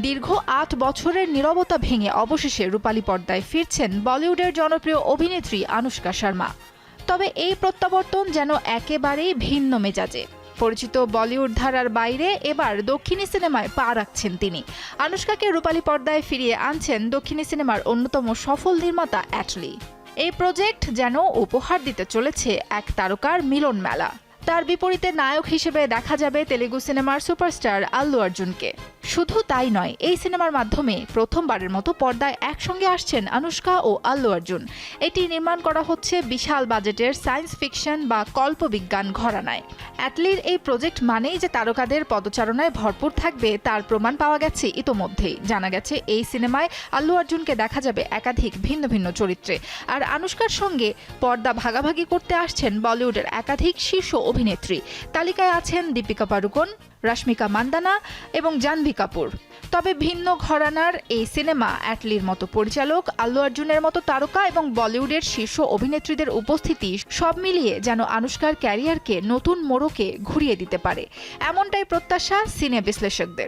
দীর্ঘ ৮ বছরের নীরবতা ভেঙে অবশেষে রূপালী পর্দায় ফিরছেন বলিউডের জনপ্রিয় অভিনেত্রী আনুশকা শর্মা। তবে এই প্রত্যাবর্তন যেন একেবারেই ভিন্ন মেজাজে। পরিচিত বলিউড ধারার বাইরে এবার দক্ষিণী সিনেমায় পা রাখছেন তিনি। আনুশকাকে রূপালী পর্দায় ফিরিয়ে আনছেন দক্ষিণী সিনেমার অন্যতম সফল নির্মাতা অ্যাটলি। এই প্রজেক্ট যেন উপহার দিতে চলেছে এক তারকার মিলন মেলা। তার বিপরীতে নায়ক হিসেবে দেখা যাবে তেলুগু সিনেমার সুপারস্টার আল্লু অর্জুনকে। শুধু তাই নয়, এই সিনেমার মাধ্যমে প্রথমবারের মতো পর্দায় একসঙ্গে আসছেন আনুশকা ও আল্লু অর্জুন। এটি নির্মাণ করা হচ্ছে বিশাল বাজেটের সায়েন্স ফিকশন বা কল্পবিজ্ঞান ঘরানায়। অ্যাটলির এই প্রজেক্ট মানেই যে তারকাদের পদচারণায় ভরপুর থাকবে তার প্রমাণ পাওয়া গেছে ইতোমধ্যেই। জানা গেছে এই সিনেমায় আল্লু অর্জুনকে দেখা যাবে একাধিক ভিন্ন ভিন্ন চরিত্রে। আর আনুশকার সঙ্গে পর্দা ভাগাভাগি করতে আসছেন বলিউডের একাধিক শীর্ষ অভিনেত্রী। তালিকায় আছেন দীপিকা পাড়ুকোন, রশ্মিকা মান্দানা এবং জাহ্নবী কাপুর। তবে ভিন্ন ঘরানার এই সিনেমা অ্যাটলির মতো পরিচালক, আল্লু অর্জুনের মতো তারকা এবং বলিউডের শীর্ষ অভিনেত্রীদের উপস্থিতি সব মিলিয়ে যেন আনুশকার ক্যারিয়ারকে নতুন মোড়কে ঘুরিয়ে দিতে পারে, এমনটাই প্রত্যাশা সিনে বিশ্লেষকদের।